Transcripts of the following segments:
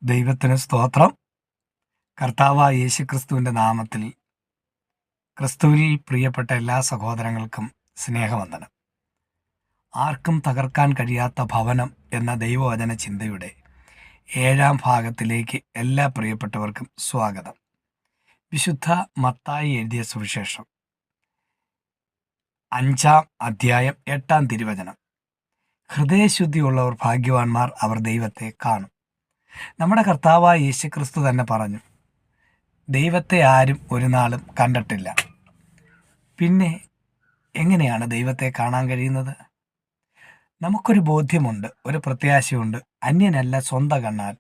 ദൈവത്തിന് സ്തോത്രം. കർത്താവായ യേശുക്രിസ്തുവിൻ്റെ നാമത്തിൽ ക്രിസ്തുവിൽ പ്രിയപ്പെട്ട എല്ലാ സഹോദരങ്ങൾക്കും സ്നേഹവന്ദനം. ആർക്കും തകർക്കാൻ കഴിയാത്ത ഭവനം എന്ന ദൈവവചന ചിന്തയുടെ 7ാം ഭാഗത്തിലേക്ക് എല്ലാ പ്രിയപ്പെട്ടവർക്കും സ്വാഗതം. വിശുദ്ധ മത്തായി എഴുതിയ സുവിശേഷം 5-ാം അധ്യായം 8-ാം തിരുവചനം. ഹൃദയശുദ്ധിയുള്ളവർ ഭാഗ്യവാന്മാർ, അവർ ദൈവത്തെ കാണും. നമ്മുടെ കർത്താവായ യേശുക്രിസ്തു തന്നെ പറഞ്ഞു, ദൈവത്തെ ആരും ഒരു നാളും കണ്ടിട്ടില്ല. പിന്നെ എങ്ങനെയാണ് ദൈവത്തെ കാണാൻ കഴിയുന്നത്? നമുക്കൊരു ബോധ്യമുണ്ട്, ഒരു പ്രത്യാശയുണ്ട്. അന്യനല്ല, സ്വന്തം കണ്ണാൽ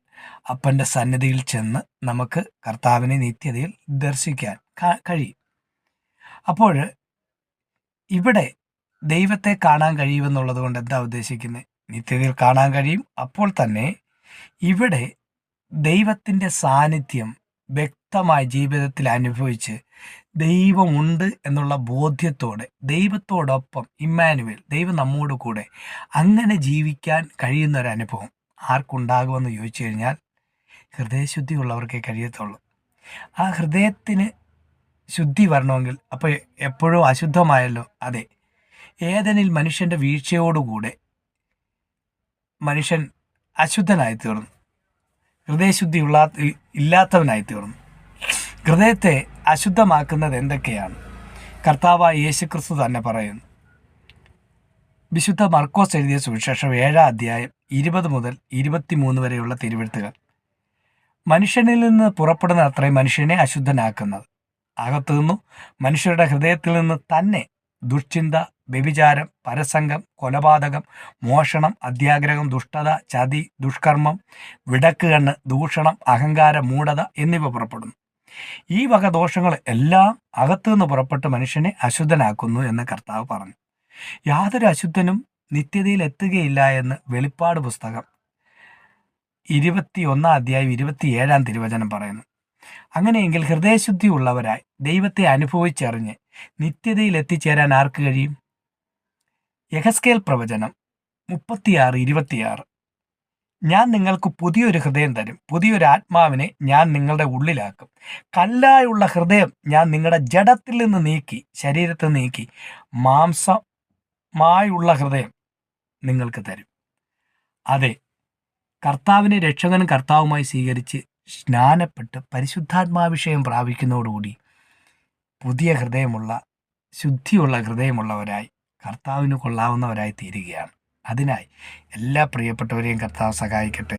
അപ്പൻ്റെ സന്നിധിയിൽ ചെന്ന് നമുക്ക് കർത്താവിനെ നിത്യതയിൽ ദർശിക്കാൻ കഴിയും. അപ്പോൾ ഇവിടെ ദൈവത്തെ കാണാൻ കഴിയുമെന്നുള്ളത് കൊണ്ട് എന്താ ഉദ്ദേശിക്കുന്നത്? നിത്യതയിൽ കാണാൻ കഴിയും. അപ്പോൾ തന്നെ ഇവിടെ ദൈവത്തിൻ്റെ സാന്നിധ്യം വ്യക്തമായി ജീവിതത്തിൽ അനുഭവിച്ച് ദൈവമുണ്ട് എന്നുള്ള ബോധ്യത്തോടെ, ദൈവത്തോടൊപ്പം ഇമ്മാനുവേൽ, ദൈവം നമ്മോട് കൂടെ, അങ്ങനെ ജീവിക്കാൻ കഴിയുന്നൊരനുഭവം ആർക്കുണ്ടാകുമെന്ന് ചോദിച്ചു കഴിഞ്ഞാൽ ഹൃദയശുദ്ധിയുള്ളവർക്കേ കഴിയത്തുള്ളൂ. ആ ഹൃദയത്തിന് ശുദ്ധി വരണമെങ്കിൽ അപ്പോൾ എപ്പോഴും അശുദ്ധമായല്ലോ. അതെ, ഏദനിൽ മനുഷ്യൻ്റെ വീഴ്ചയോടുകൂടെ മനുഷ്യൻ അശുദ്ധനായി തീർന്നു, ഹൃദയശുദ്ധി ഇല്ലാത്തവനായി തീർന്നു. ഹൃദയത്തെ അശുദ്ധമാക്കുന്നത് എന്തൊക്കെയാണ്? കർത്താവായ യേശുക്രിസ്തു തന്നെ പറയുന്നു. വിശുദ്ധ മർക്കോസ് എഴുതിയ സുവിശേഷം 7-ാം അധ്യായം 20 മുതൽ 23 വരെയുള്ള തിരുവെഴുത്തുകൾ. മനുഷ്യനിൽ നിന്ന് പുറപ്പെടുന്ന അത്രയും മനുഷ്യനെ അശുദ്ധനാക്കുന്നത്. അകത്തുനിന്നു മനുഷ്യരുടെ ഹൃദയത്തിൽ നിന്ന് തന്നെ ദുശ്ചിന്ത, വ്യഭിചാരം, പരസംഗം, കൊലപാതകം, മോഷണം, അത്യാഗ്രഹം, ദുഷ്ടത, ചതി, ദുഷ്കർമ്മം, വിടക്കുകണ്ണ്, ദൂഷണം, അഹങ്കാരം, മൂഢത എന്നിവ പുറപ്പെടുന്നു. ഈ വക ദോഷങ്ങൾ എല്ലാം അകത്തുനിന്ന് പുറപ്പെട്ട് മനുഷ്യനെ അശുദ്ധനാക്കുന്നു എന്ന് കർത്താവ് പറഞ്ഞു. യാതൊരു അശുദ്ധനും നിത്യതയിൽ എത്തുകയില്ല എന്ന് വെളിപ്പാട് പുസ്തകം 21-ാം അധ്യായം 27-ാം തിരുവചനം പറയുന്നു. അങ്ങനെയെങ്കിൽ ഹൃദയശുദ്ധി ഉള്ളവരായി ദൈവത്തെ അനുഭവിച്ചറിഞ്ഞ് നിത്യതയിൽ എത്തിച്ചേരാൻ ആർക്ക് കഴിയും? യെഹെസ്കേൽ പ്രവചനം 36:26. ഞാൻ നിങ്ങൾക്ക് പുതിയൊരു ഹൃദയം തരും, പുതിയൊരു ആത്മാവിനെ ഞാൻ നിങ്ങളുടെ ഉള്ളിലാക്കും. കല്ലായുള്ള ഹൃദയം ഞാൻ നിങ്ങളുടെ ജഡത്തിൽ നിന്ന് നീക്കി, ശരീരത്തിൽ നീക്കി, മാംസമായുള്ള ഹൃദയം നിങ്ങൾക്ക് തരും. അതെ, കർത്താവിനെ രക്ഷകനും കർത്താവുമായി സ്വീകരിച്ച് സ്നാനപ്പെട്ട് പരിശുദ്ധാത്മാഭിഷേകം പ്രാപിക്കുന്നതോടുകൂടി പുതിയ ഹൃദയമുള്ള, ശുദ്ധിയുള്ള ഹൃദയമുള്ളവരായി കർത്താവിന് കൊള്ളാവുന്നവരായി തീരുകയാണ്. അതിനായി എല്ലാ പ്രിയപ്പെട്ടവരെയും കർത്താവ് സഹായിക്കട്ടെ.